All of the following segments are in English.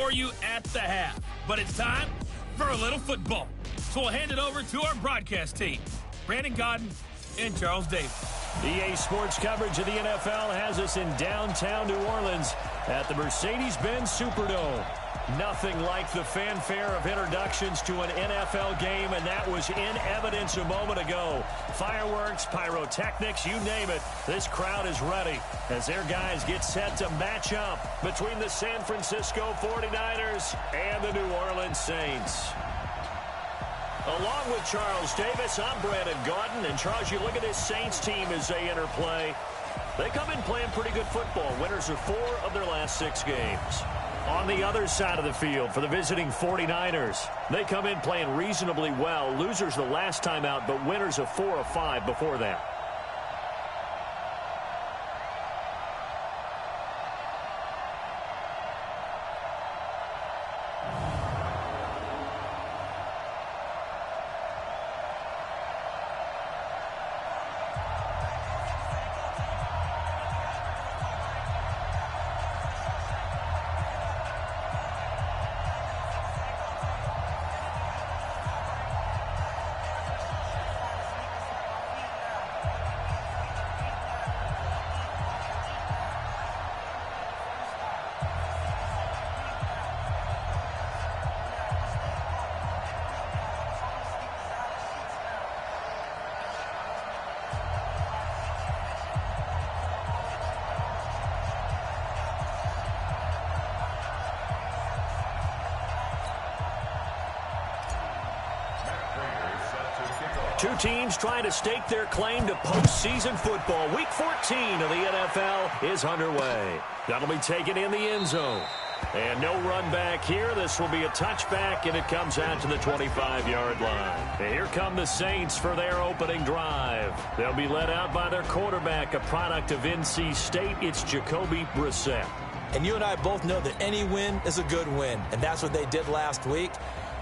for you at the half. But it's time for a little football. So we'll hand it over to our broadcast team, Brandon Gaudin and Charles Davis. EA Sports coverage of the NFL has us in downtown New Orleans at the Mercedes-Benz Superdome. Nothing like the fanfare of introductions to an NFL game, and that was in evidence a moment ago. Fireworks, pyrotechnics, you name it. This crowd is ready as their guys get set to match up between the San Francisco 49ers and the New Orleans Saints. Along with Charles Davis, I'm Brandon Gaudin. And Charles, you look at this Saints team as they enter play. They come in playing pretty good football. Winners of 4 of their last 6 games. On the other side of the field for the visiting 49ers, they come in playing reasonably well. Losers the last time out, but winners of 4 of 5 before that. Two teams trying to stake their claim to postseason football. Week 14 of the NFL is underway. That'll be taken in the end zone. And no run back here. This will be a touchback, and it comes out to the 25-yard line. And here come the Saints for their opening drive. They'll be led out by their quarterback, a product of NC State. It's Jacoby Brissett. And you and I both know that any win is a good win, and that's what they did last week.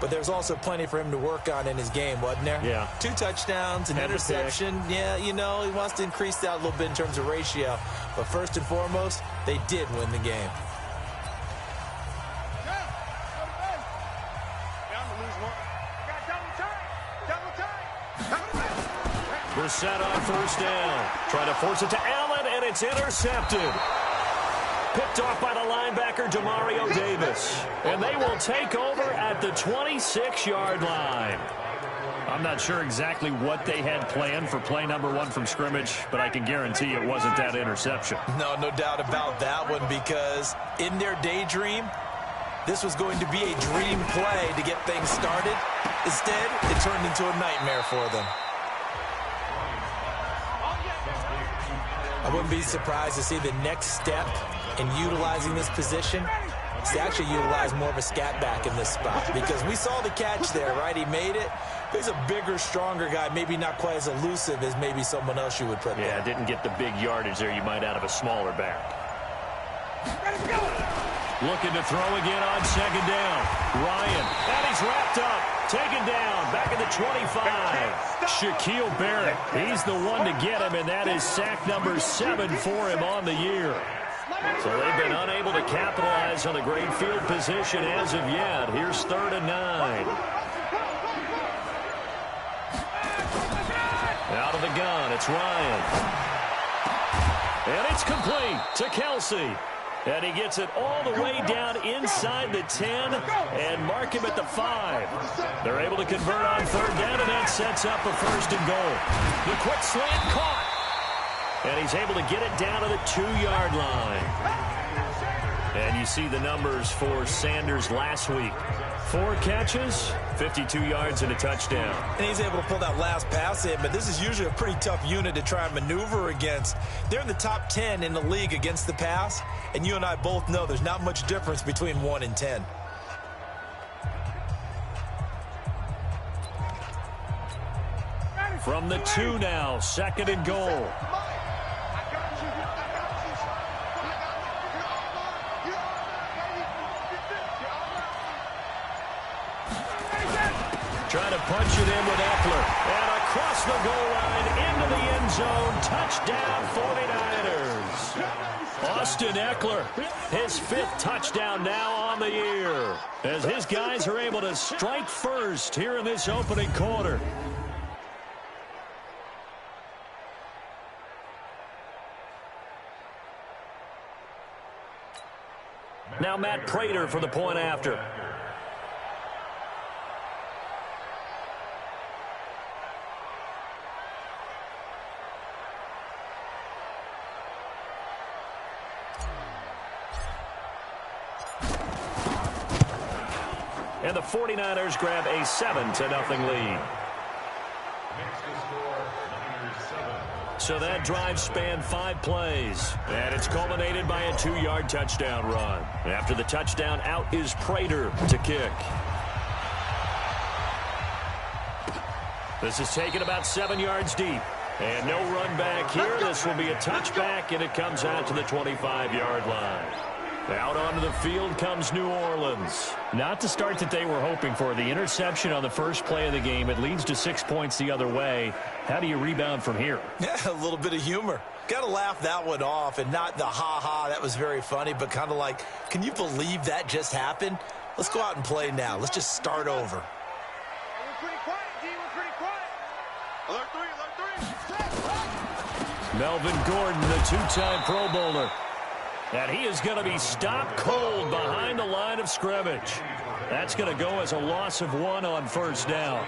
But there's also plenty for him to work on in his game, wasn't there? Yeah. 2 touchdowns, an interception. Yeah, you know, he wants to increase that a little bit in terms of ratio. But first and foremost, they did win the game. Brissett on first down. Trying to force it to Allen, and it's intercepted. Picked off by the linebacker, Demario Davis. And they will take over at the 26-yard line. I'm not sure exactly what they had planned for play number 1 from scrimmage, but I can guarantee it wasn't that interception. No doubt about that one, because in their daydream, this was going to be a dream play to get things started. Instead, it turned into a nightmare for them. I wouldn't be surprised to see the next step in utilizing this position is to actually utilize more of a scat back in this spot, because we saw the catch there, right? He made it. He's a bigger, stronger guy, maybe not quite as elusive as maybe someone else you would put there. Yeah, didn't get the big yardage there you might out of a smaller back. Looking to throw again on second down. Ryan, and he's wrapped up. Taken down, back at the 25. Shaquille Barrett, he's the one to get him, and that is sack number 7 for him on the year. So they've been unable to capitalize on the great field position as of yet. Here's 3rd and 9. Out of the gun, it's Ryan. And it's complete to Kelsey. And he gets it all the way down inside the 10 and mark him at the 5. They're able to convert on 3rd down, and that sets up a 1st and goal. The quick slant caught. And he's able to get it down to the 2-yard line. And you see the numbers for Sanders last week. 4 catches, 52 yards, and a touchdown. And he's able to pull that last pass in, but this is usually a pretty tough unit to try and maneuver against. They're in the top 10 in the league against the pass, and you and I both know there's not much difference between 1 and 10. From the 2 now, 2nd and goal. Trying to punch it in with Eckler. And across the goal line into the end zone. Touchdown 49ers. Austin Ekeler, his 5th touchdown now on the year, as his guys are able to strike first here in this opening quarter. Now Matt Prater for the point after. And the 49ers grab a 7-0 lead. So that drive spanned 5 plays, and it's culminated by a 2-yard touchdown run. After the touchdown, out is Prater to kick. This is taken about 7 yards deep. And no run back here. This will be a touchback, and it comes out to the 25-yard line. Out onto the field comes New Orleans. Not the start that they were hoping for. The interception on the first play of the game. It leads to 6 points the other way. How do you rebound from here? Yeah, a little bit of humor. Got to laugh that one off, and not the ha-ha, that was very funny, but kind of like, can you believe that just happened? Let's go out and play now. Let's just start over. We're pretty quiet, D. We're pretty quiet. Alert 3. Melvin Gordon, the 2-time Pro Bowler. And he is going to be stopped cold behind the line of scrimmage. That's going to go as a loss of 1 on first down.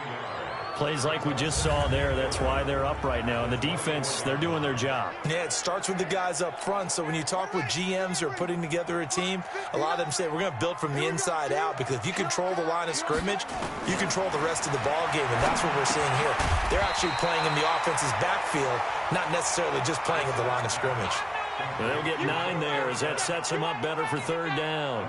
Plays like we just saw there. That's why they're up right now. And the defense, they're doing their job. Yeah, it starts with the guys up front. So when you talk with GMs who are putting together a team, a lot of them say we're going to build from the inside out, because if you control the line of scrimmage, you control the rest of the ball game, and that's what we're seeing here. They're actually playing in the offense's backfield, not necessarily just playing at the line of scrimmage. They'll get 9 there as that sets them up better for third down.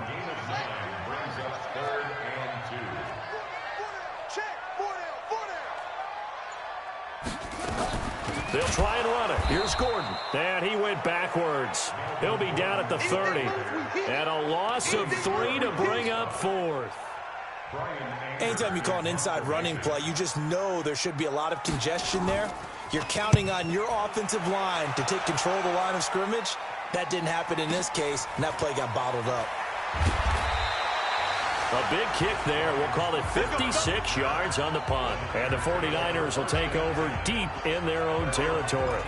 They'll try and run it. Here's Gordon. And he went backwards. He'll be down at the 30. And a loss of 3 to bring up 4th. Anytime you call an inside running play, you just know there should be a lot of congestion there. You're counting on your offensive line to take control of the line of scrimmage. That didn't happen in this case, and that play got bottled up. A big kick there. We'll call it 56 yards on the punt. And the 49ers will take over deep in their own territory.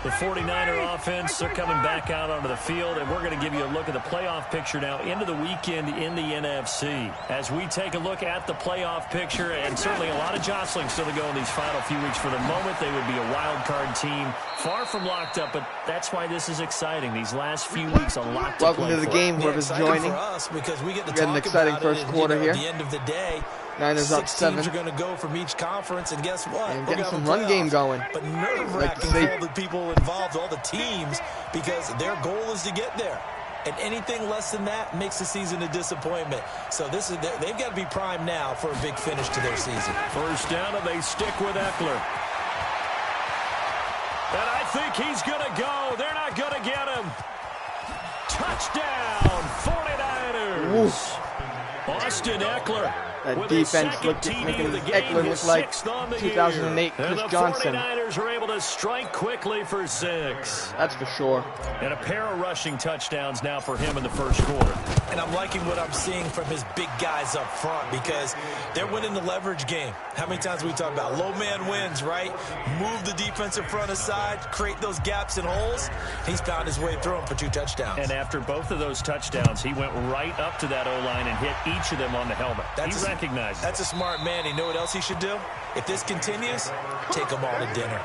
The 49er offense, they're coming back out onto the field, and we're going to give you a look at the playoff picture now into the weekend in the NFC. As we take a look at the playoff picture, and certainly a lot of jostling still to go in these final few weeks. For the moment, they would be a wild card team, far from locked up, but that's why this is exciting. These last few weeks, a lot to play for. Welcome to the game, whoever's joining. For us, because we get to got an talk exciting about first it, quarter here. At the end of the day, Niners up 7. 6 teams are going to go from each conference, and guess what? And We're getting gonna some have a run game playoff. going. But nerve-wracking for all the people involved, all the teams, because their goal is to get there. And anything less than that makes the season a disappointment. So they've got to be primed now for a big finish to their season. First down, and they stick with Ekeler. And I think he's going to go. They're not going to get him. Touchdown, 49ers. Oof. Austin Ekeler. That defense looked making Ekeler look like 2008 Chris Johnson. And the 49ers are able to strike quickly for 6. That's for sure. And a pair of rushing touchdowns now for him in the first quarter. And I'm liking what I'm seeing from his big guys up front, because they're winning the leverage game. How many times we talk about low man wins, right? Move the defensive front aside, create those gaps and holes. He's found his way through them for 2 touchdowns. And after both of those touchdowns, he went right up to that O-line and hit each of them on the helmet. He recognized it. That's a smart man. You know what else he should do? If this continues, take them all to dinner.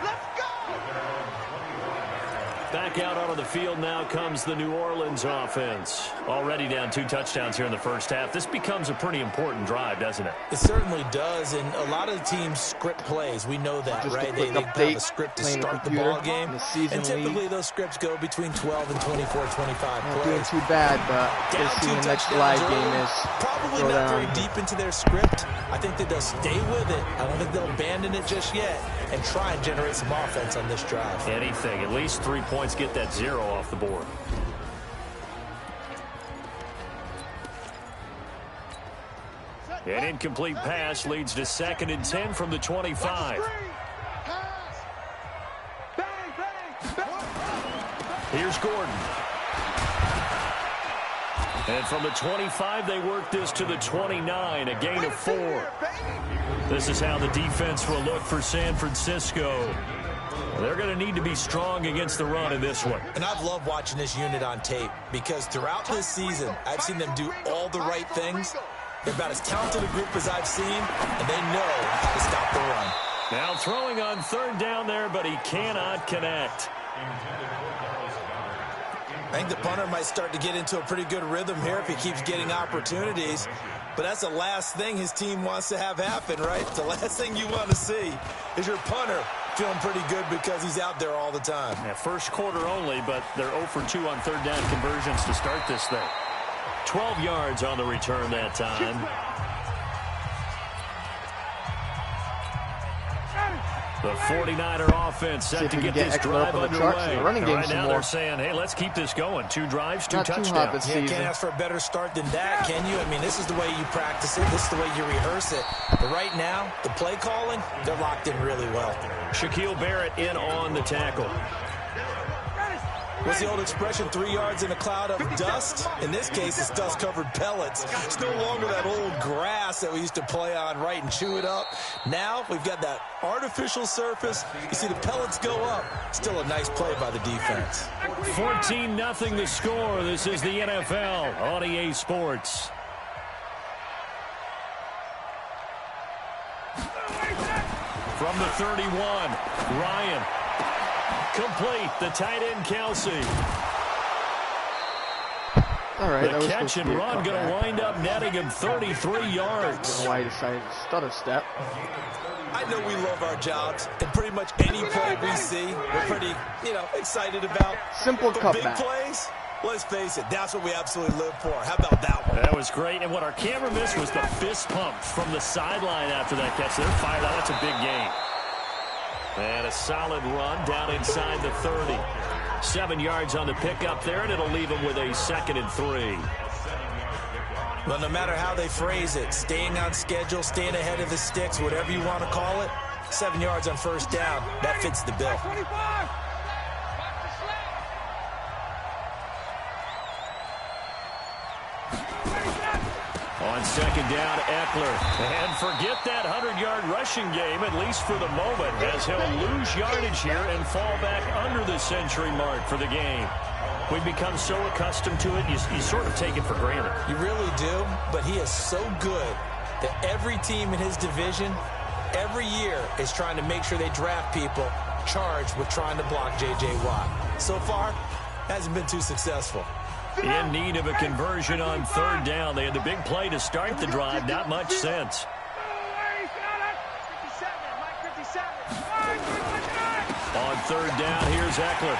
Back out onto the field now comes the New Orleans offense. Already down 2 touchdowns here in the first half. This becomes a pretty important drive, doesn't it? It certainly does, and a lot of the teams script plays. We know that, Just right? a They quick have update, a script to playing the start the computer, ball game. the season And typically league. those scripts go between 12 and 24, 25 Not plays. doing too bad, but Down let's see 2 the next touchdowns live game early. is. Probably Throw not down. very deep into their script. I think that they'll stay with it. I don't think they'll abandon it just yet and try and generate some offense on this drive. Anything. At least 3 points, get that 0 off the board. An incomplete pass leads to 2nd and 10 from the 25. Here's Gordon. And from the 25, they work this to the 29, a gain of 4. This is how the defense will look for San Francisco. They're going to need to be strong against the run in this one. And I've loved watching this unit on tape because throughout this season, I've seen them do all the right things. They're about as talented a group as I've seen, and they know how to stop the run. Now throwing on 3rd down there, but he cannot connect. I think the punter might start to get into a pretty good rhythm here if he keeps getting opportunities. But that's the last thing his team wants to have happen, right? The last thing you want to see is your punter feeling pretty good because he's out there all the time. Yeah, first quarter only, but they're 0 for 2 on 3rd down conversions to start this thing. 12 yards on the return that time. The 49er offense set to get this drive underway. Right now they're saying, hey, let's keep this going. 2 drives, 2 touchdowns. Yeah, can't ask for a better start than that, can you? I mean, this is the way you practice it. This is the way you rehearse it. But right now, the play calling, they're locked in really well. Shaquille Barrett in on the tackle. What's the old expression, 3 yards in a cloud of dust? In this case, it's dust-covered pellets. It's no longer that old grass that we used to play on, right, and chew it up. Now we've got that artificial surface. You see the pellets go up. Still a nice play by the defense. 14-0 the score. This is the NFL on EA Sports. From the 31, Ryan. Complete, the tight end, Kelsey. All right, the catch and run going to wind up netting him 33 yards. I don't know why he decided to stutter step. I know we love our jobs, and pretty much any play we see, we're pretty, excited about. Simple cutback. Big plays, let's face it, that's what we absolutely live for. How about that one? That was great, and what our camera missed was the fist pump from the sideline after that catch. They're fired out. That's a big gain. And a solid run down inside the 30. 7 yards on the pickup there, and it'll leave him with a 2nd and 3. Well, no matter how they phrase it, staying on schedule, staying ahead of the sticks, whatever you want to call it, 7 yards on 1st down, that fits the bill. On 2nd down, Eckler. And forget that 100-yard rushing game, at least for the moment, as he'll lose yardage here and fall back under the century mark for the game. We've become so accustomed to it, you sort of take it for granted. You really do, but he is so good that every team in his division, every year, is trying to make sure they draft people charged with trying to block J.J. Watt. So far, hasn't been too successful. In need of a conversion on 3rd down. They had the big play to start the drive. Not much sense. On 3rd down, here's Eckler.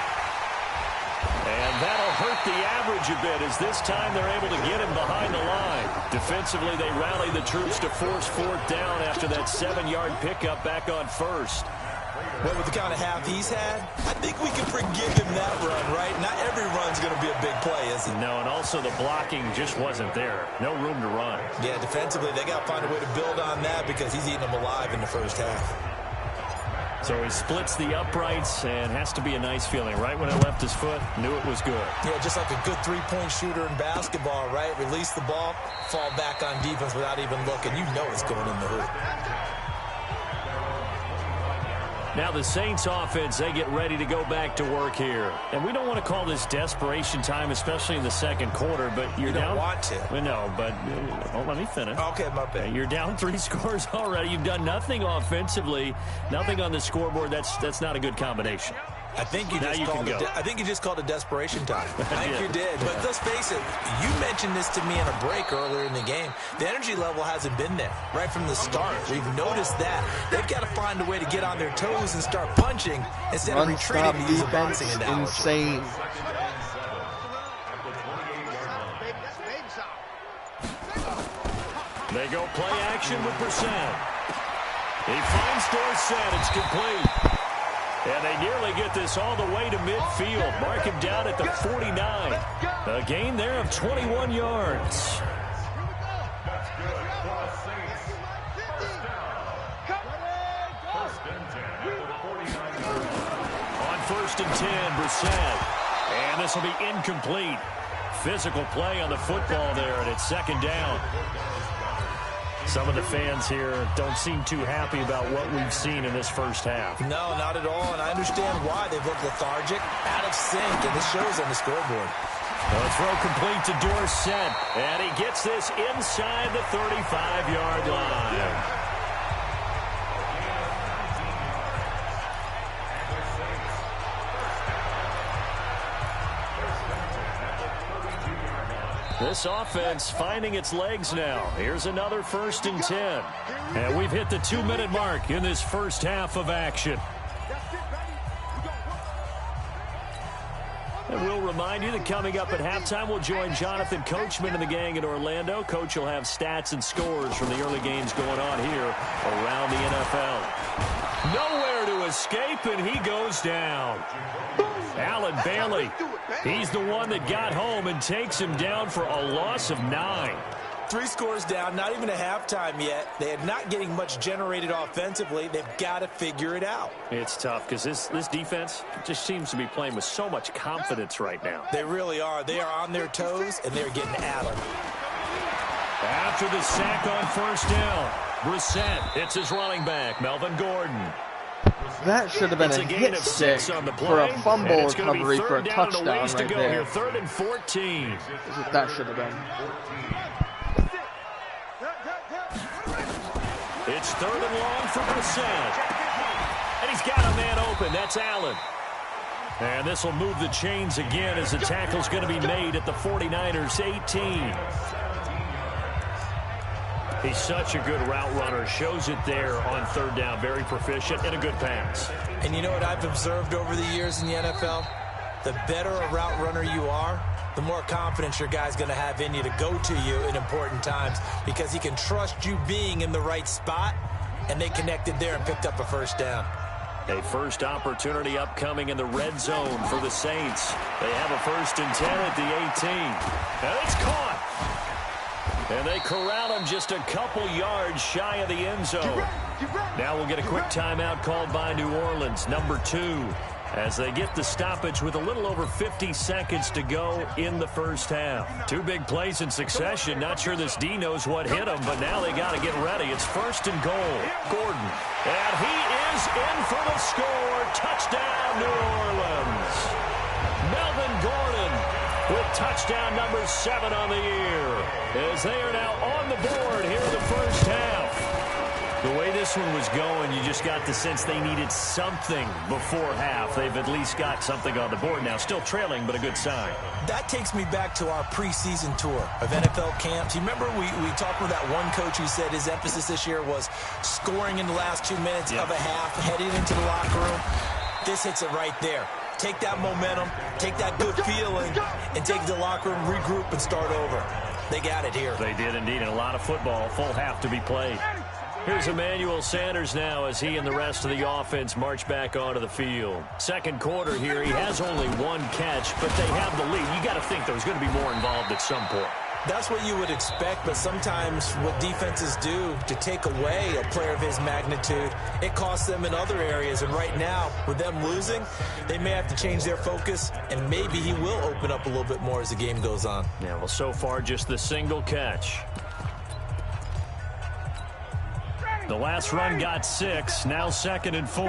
And that'll hurt the average a bit as this time they're able to get him behind the line. Defensively, they rally the troops to force 4th down after that 7-yard pickup back on 1st. Well, with the kind of half he's had, I think we can forgive him that run, right? Not every run's going to be a big play, is it? No, and also the blocking just wasn't there. No room to run. Yeah, defensively, they got to find a way to build on that because he's eating them alive in the 1st half. So he splits the uprights and has to be a nice feeling. Right when it left his foot, knew it was good. Yeah, just like a good 3-point shooter in basketball, right? Release the ball, fall back on defense without even looking. You know it's going in the hoop. Now the Saints offense, they get ready to go back to work here. And we don't want to call this desperation time, especially in the 2nd quarter, but you're down. You don't want to. Well, no, but let me finish. Okay, my bad. You're down 3 scores already. You've done nothing offensively, nothing on the scoreboard. That's not a good combination. I think you just called it desperation time. I think you did. But let's face it, you mentioned this to me in a break earlier in the game. The energy level hasn't been there right from the start. We've noticed that. They've got to find a way to get on their toes and start punching instead of retreating to use a boxing analogy. Insane. They go play action with Brissett. He finds Dorsett. It's complete. And they nearly get this all the way to midfield. Mark him down at the 49. A gain there of 21 yards. On 1st and 10, Brissett. And And this will be incomplete. Physical play on the football there, and it's second down. Some of the fans here don't seem too happy about what we've seen in this first half. No, not at all, and I understand why. They've looked lethargic, out of sync, and this shows on the scoreboard. The throw complete to Dorsett, and he gets this inside the 35-yard line. This offense finding its legs now. Here's another 1st and 10. And we've hit the 2-minute mark in this first half of action. And we'll remind you that coming up at halftime, we'll join Jonathan Coachman and the gang in Orlando. Coach will have stats and scores from the early games going on here around the NFL. Nowhere to escape, and he goes down. Allen Bailey, he's the one that got home and takes him down for a loss of 9. 3 scores down, not even a halftime yet. They are not getting much generated offensively. They've got to figure it out. It's tough because this defense just seems to be playing with so much confidence right now. They really are. They are on their toes, and they're getting at them. After the sack on 1st down, Brissett hits his running back, Melvin Gordon. That should have been a hit stick for a fumble recovery for a touchdown right there. Here, 3rd and 14. That should have been. It's 3rd and long for Brissett. And he's got a man open. That's Allen. And this will move the chains again as the tackle's going to be made at the 49ers 18. He's such a good route runner. Shows it there on 3rd down. Very proficient and a good pass. And you know what I've observed over the years in the NFL? The better a route runner you are, the more confidence your guy's going to have in you to go to you in important times because he can trust you being in the right spot, and they connected there and picked up a 1st down. A first opportunity upcoming in the red zone for the Saints. They have a 1st and 10 at the 18. And it's caught. And they corral him just a couple yards shy of the end zone. Now we'll get a quick timeout called by New Orleans, number 2, as they get the stoppage with a little over 50 seconds to go in the first half. 2 big plays in succession. Not sure this D knows what hit him, but now they got to get ready. It's 1st and goal. Gordon. And he is in for the score. Touchdown, New Orleans. Melvin Gordon with touchdown number 7 on the year, as they are now on the board here in the first half. The way this one was going, you just got the sense they needed something before half. They've at least got something on the board now. Still trailing, but a good sign. That takes me back to our preseason tour of NFL camps. You remember we talked with that one coach who said his emphasis this year was scoring in the last 2 minutes of a half, heading into the locker room. This hits it right there. Take that momentum, take that good feeling, and take the locker room, regroup, and start over. They got it here. They did indeed, and a lot of football, full half to be played. Here's Emmanuel Sanders now as he and the rest of the offense march back onto the field. Second quarter here, he has only 1 catch, but they have the lead. You got to think there's going to be more involved at some point. That's what you would expect, but sometimes what defenses do to take away a player of his magnitude, it costs them in other areas. And right now, with them losing, they may have to change their focus, and maybe he will open up a little bit more as the game goes on. Yeah, well, so far, just the single catch. The last run got 6, now 2nd and 4.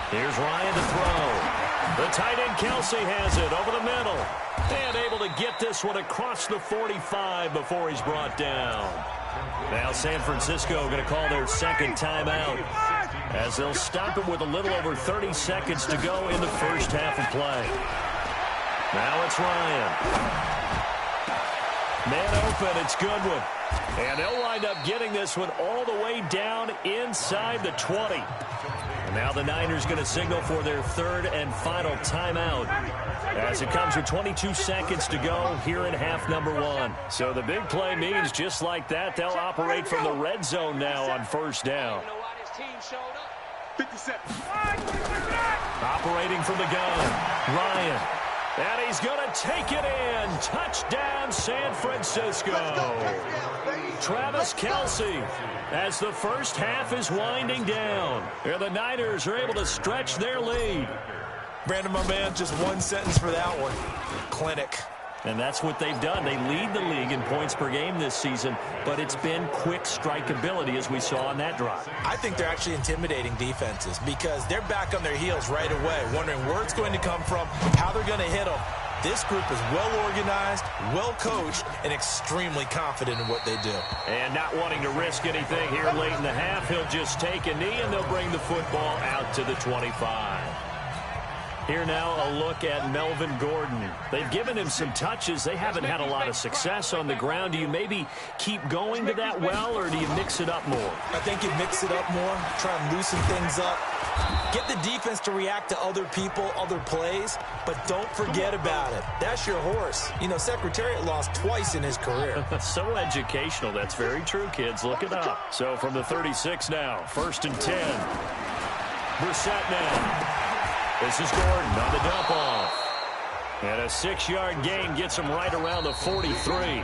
Here's Ryan to throw. The tight end Kelsey has it over the middle. And able to get this one across the 45 before he's brought down. Now San Francisco going to call their 2nd timeout, as they'll stop it with a little over 30 seconds to go in the first half of play. Now it's Ryan. Man open, it's Goodwin. And they'll wind up getting this one all the way down inside the 20. And now the Niners going to signal for their 3rd and final timeout, as it comes with 22 seconds to go here in half number 1. So the big play means just like that, they'll operate from the red zone now on 1st down. Operating from the gun, Ryan. And he's going to take it in. Touchdown, San Francisco. Travis Kelce, as the first half is winding down. And the Niners are able to stretch their lead. Brandon, my man, just one sentence for that one. Clinic. And that's what they've done. They lead the league in points per game this season, but it's been quick strikeability as we saw on that drive. I think they're actually intimidating defenses because they're back on their heels right away, wondering where it's going to come from, how they're going to hit them. This group is well organized, well coached, and extremely confident in what they do. And not wanting to risk anything here late in the half, he'll just take a knee and they'll bring the football out to the 25. Here now a look at Melvin Gordon. They've given him some touches. They haven't had a lot of success on the ground. Do you maybe keep going to that well, or do you mix it up more? I think you mix it up more, try and loosen things up. Get the defense to react to other people, other plays, but don't forget about it. That's your horse. You know, Secretariat lost twice in his career. So educational. That's very true, kids. Look it up. So from the 36 now, 1st and 10. Brissett now. This is Gordon on the dump off. And a 6-yard gain gets him right around the 43.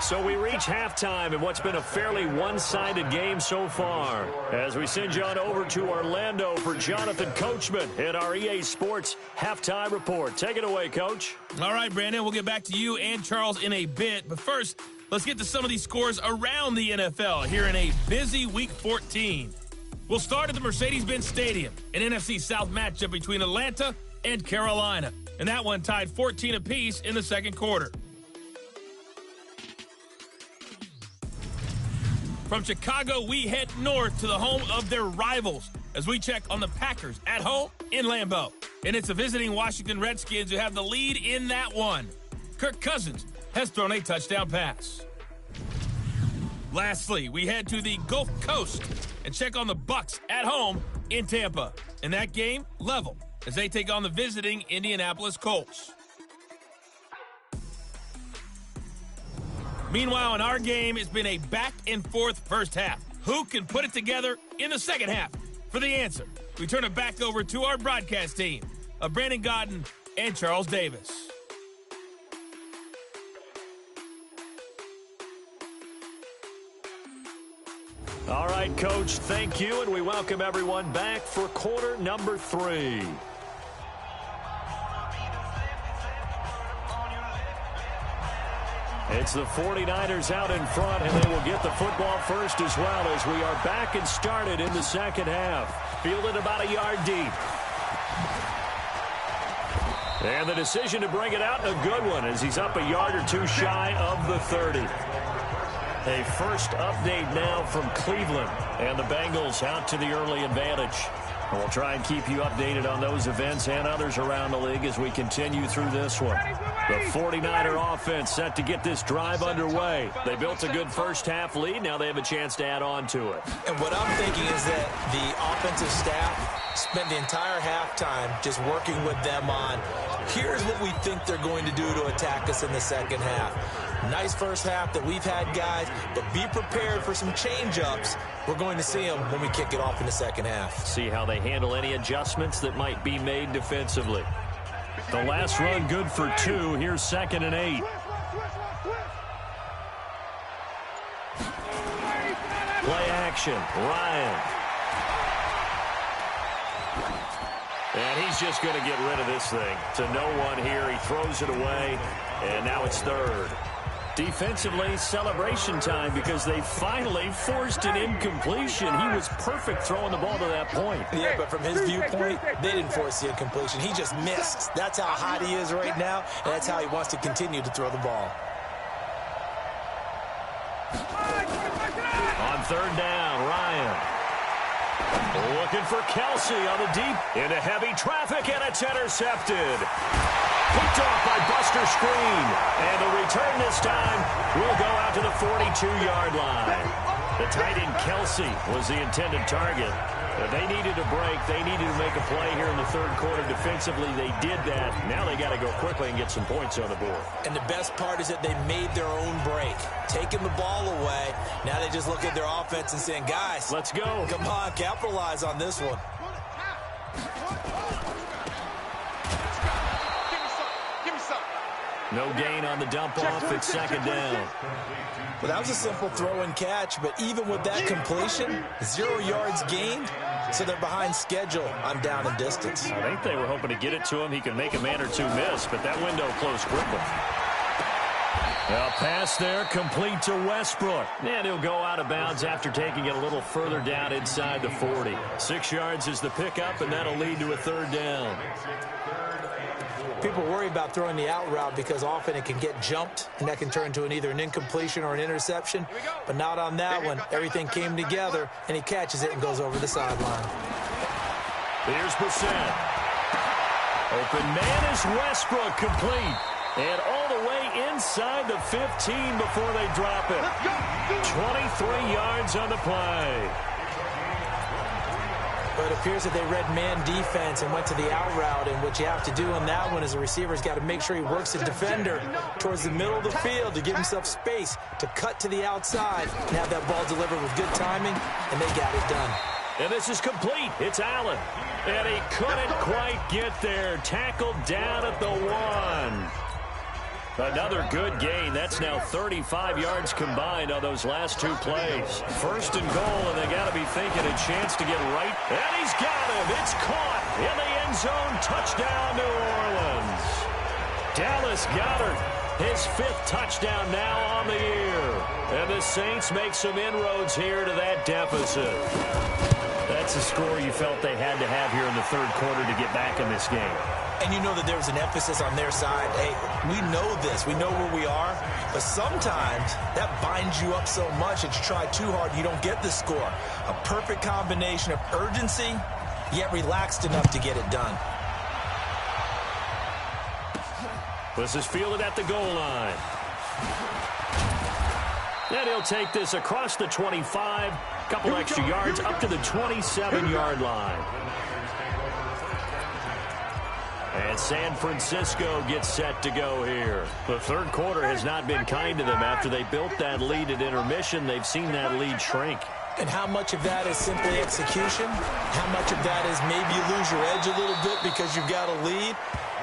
So we reach halftime in what's been a fairly one-sided game so far. As we send you on over to Orlando for Jonathan Coachman in our EA Sports Halftime Report. Take it away, Coach. All right, Brandon, we'll get back to you and Charles in a bit. But first, let's get to some of these scores around the NFL here in a busy Week 14. We'll start at the Mercedes-Benz Stadium, an NFC South matchup between Atlanta and Carolina. And that one tied 14 apiece in the second quarter. From Chicago, we head north to the home of their rivals as we check on the Packers at home in Lambeau. And it's the visiting Washington Redskins who have the lead in that one. Kirk Cousins has thrown a touchdown pass. Lastly, we head to the Gulf Coast and check on the Bucs at home in Tampa. In that game, level as they take on the visiting Indianapolis Colts. Meanwhile, in our game, it's been a back-and-forth first half. Who can put it together in the second half? For the answer, we turn it back over to our broadcast team of Brandon Gaudin and Charles Davis. All right, Coach, thank you, and we welcome everyone back for quarter number 3. It's the 49ers out in front, and they will get the football first as well as we are back and started in the second half. Fielded about a yard deep. And the decision to bring it out, a good one, as he's up a yard or two shy of the 30. A first update now from Cleveland, and the Bengals out to the early advantage. And we'll try and keep you updated on those events and others around the league as we continue through this one. The 49er offense set to get this drive underway. They built a good first half lead. Now they have a chance to add on to it. And what I'm thinking is that the offensive staff spent the entire halftime just working with them on, here's what we think they're going to do to attack us in the second half. Nice first half that we've had, guys, but be prepared for some change-ups. We're going to see them when we kick it off in the second half. See how they handle any adjustments that might be made defensively. The last run good for 2. Here's 2nd and 8. Play action. Ryan. And he's just going to get rid of this thing. To no one here. He throws it away, and now it's 3rd. Defensively, celebration time because they finally forced an incompletion. He was perfect throwing the ball to that point. Yeah, but from his viewpoint, they didn't force the incompletion. He just missed. That's how hot he is right now, and that's how he wants to continue to throw the ball. On 3rd down, Ryan. Looking for Kelce on the deep. Into heavy traffic, and it's intercepted. Picked off by Buster Screen. And the return this time will go out to the 42-yard line. The tight end Kelce was the intended target. They needed a break. They needed to make a play here in the 3rd quarter. Defensively, they did that. Now they got to go quickly and get some points on the board. And the best part is that they made their own break. Taking the ball away. Now they just look at their offense and saying, guys, let's go. Come on, capitalize on this one. No gain on the dump-off. It's second down. Well, that was a simple throw and catch, but even with that completion, 0 yards gained, so they're behind schedule on down and distance. I think they were hoping to get it to him. He could make a man or two miss, but that window closed quickly. A pass there, complete to Westbrook. And he'll go out of bounds after taking it a little further down inside the 40. 6 yards is the pickup, and that'll lead to a third down. People worry about throwing the out route because often it can get jumped, and that can turn into either an incompletion or an interception. But not on that one. Everything came together, and he catches it and goes over the sideline. Here's Brissett. Open man is Westbrook, complete. And all the way inside the 15 before they drop it. 23 yards on the play. But it appears that they read man defense and went to the out route, and what you have to do on that one is the receiver's got to make sure he works the defender towards the middle of the field to give himself space to cut to the outside and have that ball delivered with good timing, and they got it done. And this is complete. It's Allen. And he couldn't quite get there. Tackled down at the 1. Another good gain. That's now 35 yards combined on those last 2 plays. First and goal, and they got to be thinking a chance to get right. And he's got him. It's caught in the end zone. Touchdown, New Orleans. Dallas Goedert, his 5th touchdown now on the year. And the Saints make some inroads here to that deficit. That's a score you felt they had to have here in the third quarter to get back in this game. And you know that there was an emphasis on their side. Hey, we know this. We know where we are. But sometimes that binds you up so much that you try too hard, you don't get the score. A perfect combination of urgency, yet relaxed enough to get it done. This is fielded at the goal line. And he'll take this across the 25. Couple extra yards up to the 27-yard line. And San Francisco gets set to go here. The third quarter has not been kind to them. After they built that lead at intermission, they've seen that lead shrink. And how much of that is simply execution? How much of that is maybe you lose your edge a little bit because you've got a lead?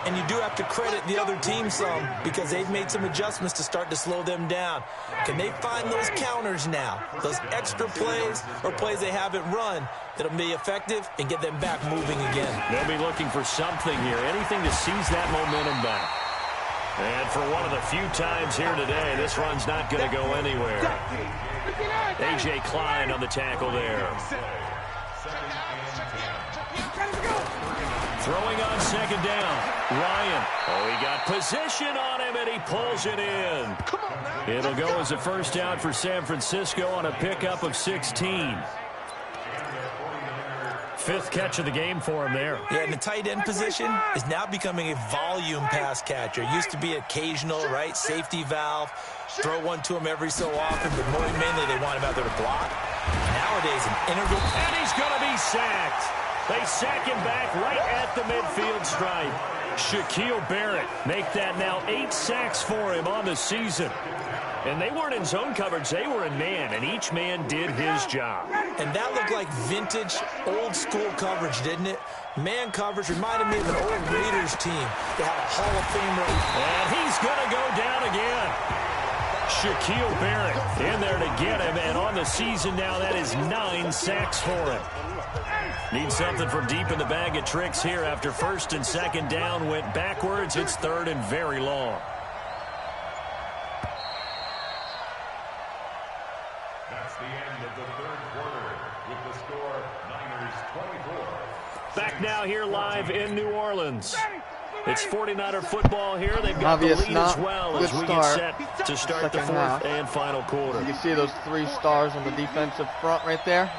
And you do have to credit the other team some because they've made some adjustments to start to slow them down. Can they find those counters now, those extra plays or plays they haven't run that'll be effective and get them back moving again? They'll be looking for something here, anything to seize that momentum back. And for one of the few times here today, this run's not going to go anywhere. A.J. Klein on the tackle there. Throwing on second down. Ryan. Oh, he got position on him, and he pulls it in. It'll go as a first down for San Francisco on a pickup of 16. 5th catch of the game for him there. Yeah, and the tight end position is now becoming a volume pass catcher. It used to be occasional, right? Safety valve. Throw one to him every so often, but more mainly they want him out there to block. Nowadays, an integral. And he's going to be sacked. They sack him back right at the midfield stripe. Shaquille Barrett make that now 8 sacks for him on the season. And they weren't in zone coverage. They were in man, and each man did his job. And that looked like vintage, old-school coverage, didn't it? Man coverage reminded me of an old Raiders team. They had a Hall of Famer. And he's going to go down again. Shaquille Barrett in there to get him, and on the season now, that is 9 sacks for him. Need something from deep in the bag of tricks here after first and second down went backwards. It's third and very long. That's the end of the third quarter with the score Niners 24. Back now here live in New Orleans. It's 49er football here. They've got Obvious the lead as well as we get set to start the fourth and final quarter. You can see those 3 stars on the defensive front right there.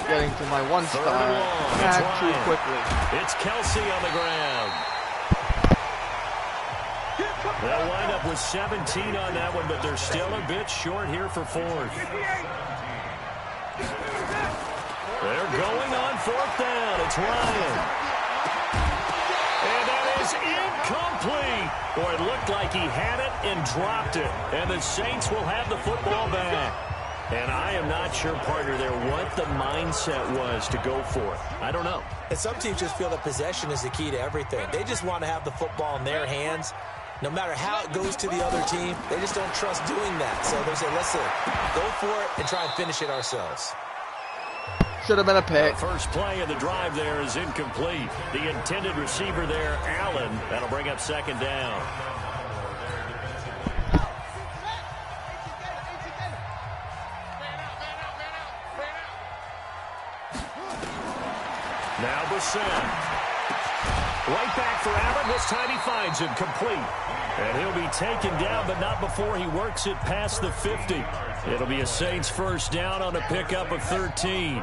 Getting to my 1 star. Back too quickly. It's Kelsey on the ground. They'll wind up with 17 on that one, but they're still a bit short here for 4th. They're going on 4th down. It's Ryan. And that is incomplete. Boy, it looked like he had it and dropped it. And the Saints will have the football back. And I am not sure, partner, there what the mindset was to go for it. I don't know. And some teams just feel that possession is the key to everything. They just want to have the football in their hands. No matter how it goes to the other team, they just don't trust doing that. So they say, listen, go for it and try and finish it ourselves. Should have been a pick. The first play of the drive there is incomplete. The intended receiver there, Allen. That'll bring up second down. Now Brissett. Right back for Allen. This time he finds him complete. And he'll be taken down, but not before he works it past the 50. It'll be a Saints first down on a pickup of 13.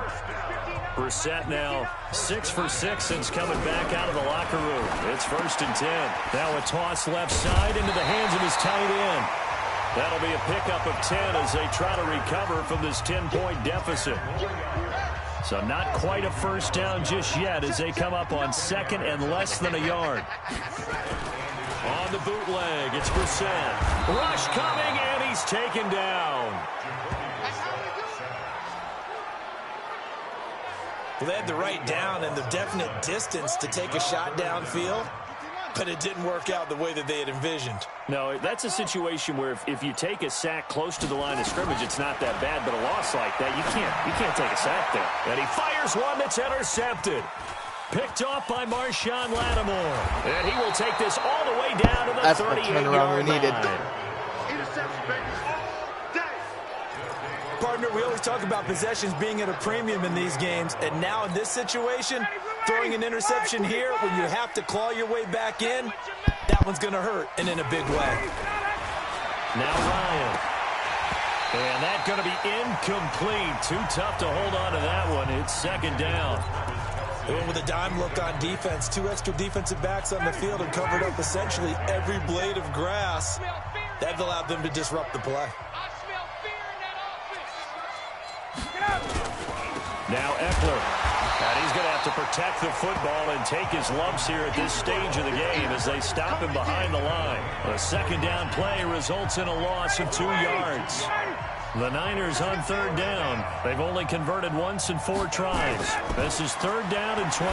Brissett now 6 for 6 since coming back out of the locker room. It's 1st and 10. Now a toss left side into the hands of his tight end. That'll be a pickup of 10 as they try to recover from this 10-point deficit. So not quite a first down just yet as they come up on 2nd and less than a yard. On the bootleg, it's Brissett. Rush coming, and he's taken down. Well, they had the right down and the definite distance to take a shot downfield, but it didn't work out the way that they had envisioned. No, that's a situation where if you take a sack close to the line of scrimmage, it's not that bad, but a loss like that, you can't take a sack there. And he fires one that's intercepted. Picked off by Marshawn Lattimore. And he will take this all the way down to the 38-yard line. That's the turnaround we needed. Partner, we always talk about possessions being at a premium in these games, and now in this situation, throwing an interception here when you have to claw your way back in, that one's going to hurt, and in a big way. Now Ryan. And that's going to be incomplete. Too tough to hold on to that one. It's 2nd down. With a dime look on defense, 2 extra defensive backs on the field and covered up essentially every blade of grass. That allowed them to disrupt the play. Now Eckler. And he's going to have to protect the football and take his lumps here at this stage of the game as they stop him behind the line. A 2nd down play results in a loss of 2 yards. The Niners on 3rd down. They've only converted once in 4 tries. This is 3rd down and 12.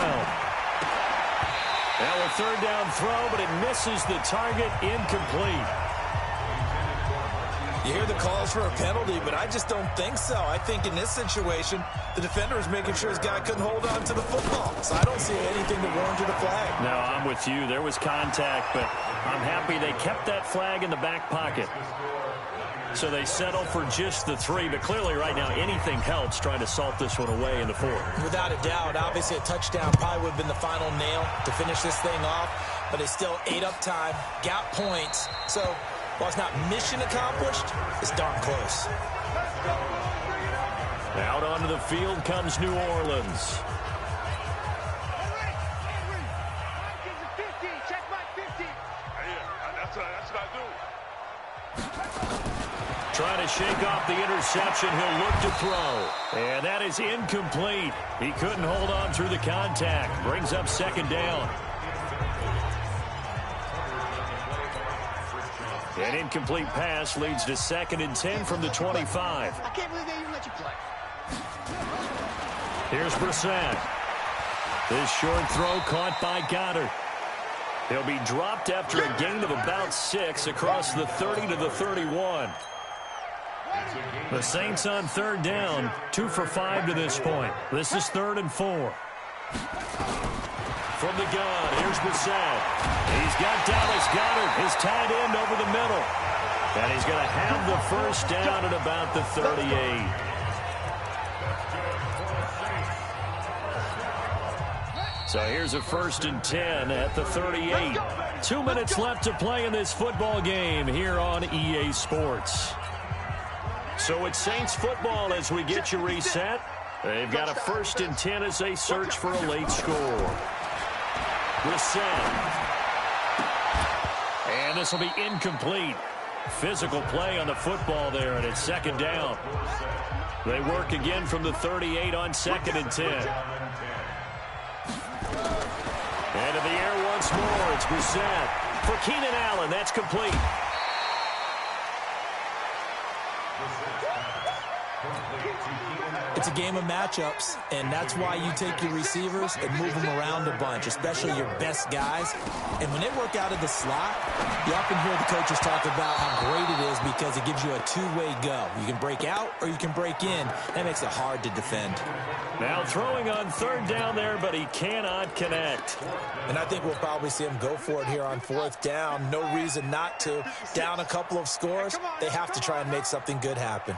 Now a 3rd down throw, but it misses the target, incomplete. You hear the calls for a penalty, but I just don't think so. I think in this situation, the defender was making sure his guy couldn't hold on to the football. So I don't see anything that warranted a flag. No, I'm with you. There was contact, but I'm happy they kept that flag in the back pocket. So they settle for just the 3, but clearly right now anything helps trying to salt this one away in the 4th. Without a doubt, obviously a touchdown probably would have been the final nail to finish this thing off, but it's still ate up time, got points. So while it's not mission accomplished, it's darn close. Out onto the field comes New Orleans. Trying to shake off the interception. He'll look to throw. And that is incomplete. He couldn't hold on through the contact. Brings up 2nd down. An incomplete pass leads to 2nd and 10 from the 25. I can't believe they even let you play. Here's Brissett. This short throw caught by Goddard. He'll be dropped after a gain of about 6 across the 30 to the 31. The Saints on 3rd down, 2 for 5 to this point. This is 3rd and 4. From the gun, here's Brissett. He's got Dallas Goedert, his tight end, over the middle. And he's going to have the first down at about the 38. So here's a 1st and 10 at the 38. 2 minutes left to play in this football game here on EA Sports. So it's Saints football as we get you reset. They've got a 1st and 10 as they search for a late score. Brissett. And this will be incomplete. Physical play on the football there, and it's 2nd down. They work again from the 38 on 2nd and 10. And in the air once more, it's Brissett. For Keenan Allen, that's complete. It's a game of matchups, and that's why you take your receivers and move them around a bunch, especially your best guys. And when they work out of the slot, you often hear the coaches talk about how great it is because it gives you a two-way go. You can break out or you can break in. That makes it hard to defend. Now throwing on third down there, but he cannot connect. And I think we'll probably see him go for it here on fourth down. No reason not to. Down a couple of scores, they have to try and make something good happen.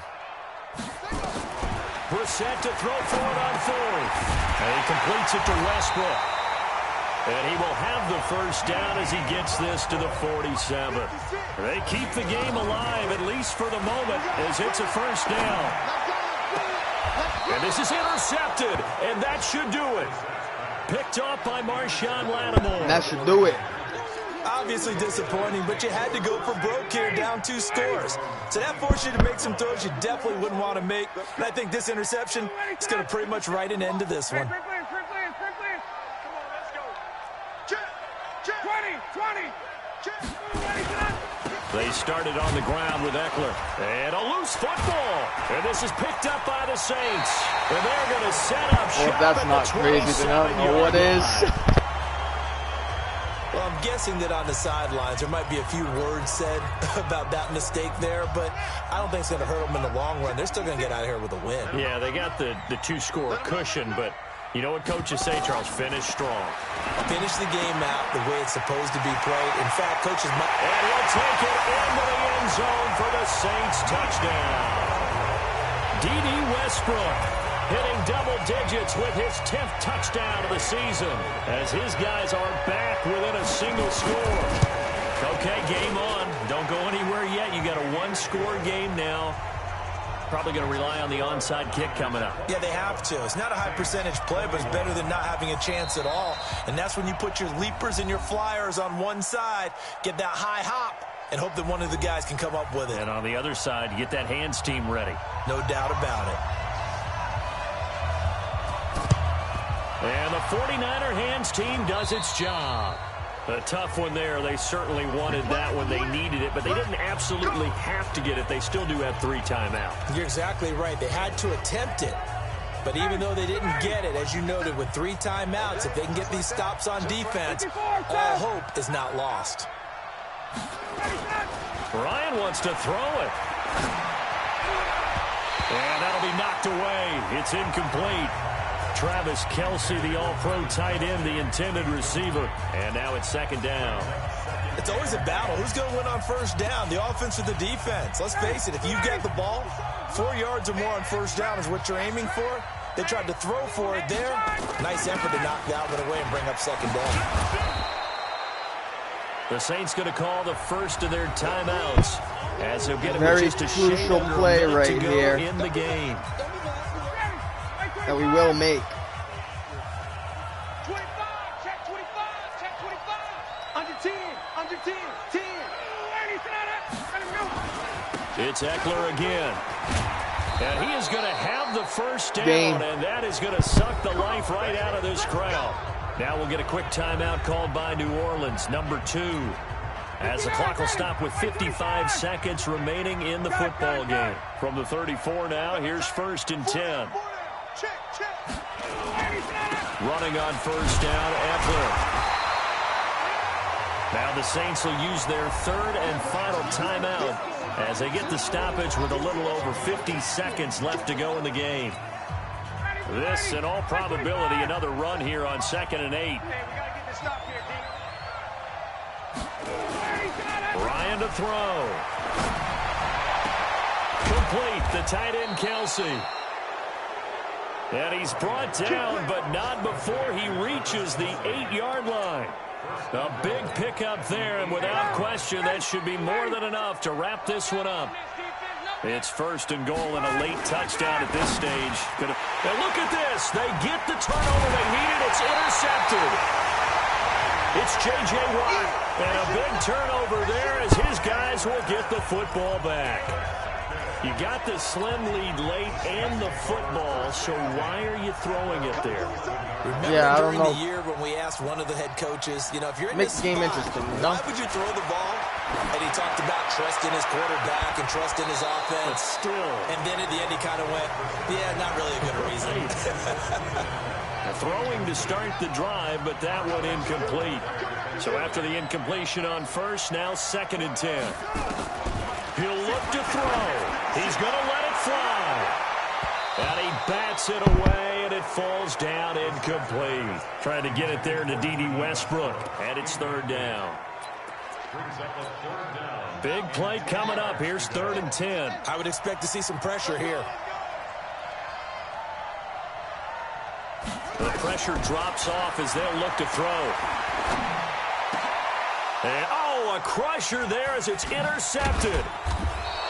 Brissett to throw for it on fourth. And he completes it to Westbrook. And he will have the first down as he gets this to the 47. They keep the game alive, at least for the moment, as it's a first down. And this is intercepted, and that should do it. Picked off by Marshawn Lattimore. That should do it. Obviously disappointing, but you had to go for broke here, down 2 scores. So that forced you to make some throws you definitely wouldn't want to make. And I think this interception is going to pretty much write an end to this one. They started on the ground with Eckler. And a loose football. And this is picked up by the Saints. And they're going to set up shop. Well, if that's not crazy, then I don't know what is. Well, I'm guessing that on the sidelines there might be a few words said about that mistake there, but I don't think it's going to hurt them in the long run. They're still going to get out of here with a win. Yeah, they got the 2-score cushion, but you know what coaches say, Charles? Finish strong. Finish the game out the way it's supposed to be played. In fact, coaches might... And he'll take it into the end zone for the Saints touchdown. D.D. Westbrook hitting double digits with his 10th touchdown of the season as his guys are back within a single score. Okay, game on. Don't go anywhere yet. You got a 1-score game now. Probably going to rely on the onside kick coming up. Yeah, they have to. It's not a high percentage play, but it's better than not having a chance at all. And that's when you put your leapers and your flyers on one side, get that high hop, and hope that one of the guys can come up with it. And on the other side, you get that hands team ready. No doubt about it. And the 49er hands team does its job. A tough one there. They certainly wanted that when they needed it, but they didn't absolutely have to get it. They still do have 3 timeouts. You're exactly right. They had to attempt it. But even though they didn't get it, as you noted, with 3 timeouts, if they can get these stops on defense, all hope is not lost. Ryan wants to throw it. And that'll be knocked away. It's incomplete. Travis Kelce, the all-pro tight end, the intended receiver. And now it's second down. It's always a battle. Who's going to win on first down, the offense or the defense? Let's face it, if you get the ball, 4 yards or more on first down is what you're aiming for. They tried to throw for it there. Nice effort to knock that one away and bring up second down. The Saints going to call the first of their timeouts as they'll get it very just a crucial play right here in the game. That we will make. 25, check 25, check 25. Under 10, under 10, 10. It's Eckler again. And he is going to have the first down, and that is going to suck the life right out of this crowd. Now we'll get a quick timeout called by New Orleans, number 2. As the clock will stop with 55 seconds remaining in the football game. From the 34 now, here's first and 10. Running on first down, Eckler. Now the Saints will use their 3rd and final timeout as they get the stoppage with a little over 50 seconds left to go in the game. This, in all probability, another run here on 2nd and 8. Ryan to throw. Complete, the tight end Kelce. And he's brought down, but not before he reaches the 8-yard line. A big pickup there, and without question, that should be more than enough to wrap this one up. It's first and goal and a late touchdown at this stage. And look at this. They get the turnover they needed. It's intercepted. It's J.J. Watt. And a big turnover there as his guys will get the football back. You got the slim lead late and the football, so why are you throwing it there? Remember I don't know. During the year when we asked one of the head coaches, you know, if you're in Makes the game interesting, you know? why would you throw the ball And he talked about trusting his quarterback and trusting his offense. But still. And then at the end he kind of went, yeah, not really a good reason. Throwing to start the drive, but that one incomplete. So after the incompletion on first, now 2nd and 10. He'll look to throw. He's going to let it fly. And he bats it away, and it falls down incomplete. Trying to get it there to D.D. Westbrook, and it's 3rd down. Big play coming up. Here's 3rd and 10. I would expect to see some pressure here. The pressure drops off as they'll look to throw. And, a crusher there as it's intercepted.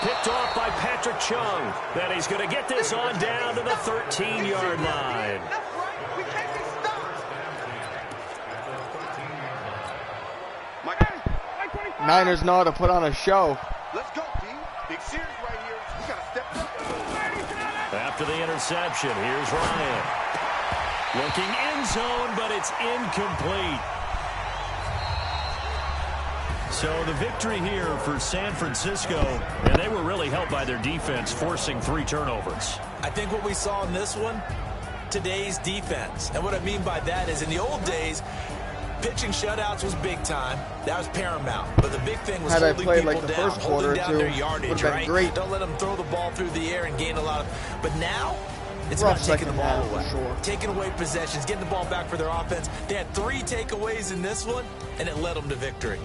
Picked off by Patrick Chung. Then he's going to get this on down to the 13-yard line. Niners know how to put on a show. Let's go, D. Big series right here. You got to step up. After the interception, here's Ryan. Looking end zone, but it's incomplete. So the victory here for San Francisco, and they were really helped by their defense, forcing 3 turnovers. I think what we saw in this one, today's defense. And what I mean by that is in the old days, pitching shutouts was big time. That was paramount. But the big thing was holding people like the down, first quarter holding down or their two, yardage, right? Great. Don't let them throw the ball through the air and gain a lot of... But now, it's about taking the ball away. Sure. Taking away possessions, getting the ball back for their offense. They had 3 takeaways in this one, and it led them to victory.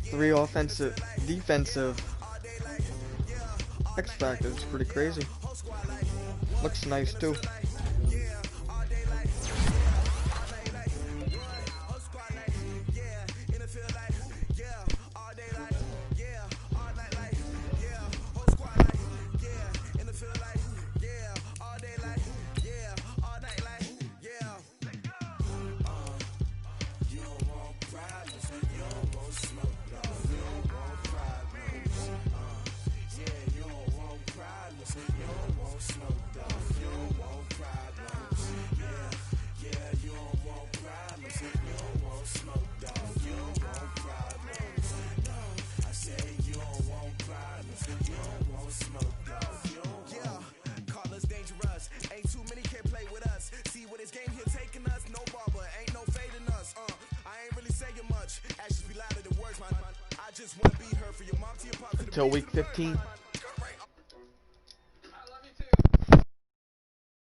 Three offensive, defensive X factors. Pretty crazy. Looks nice too. Until week 15.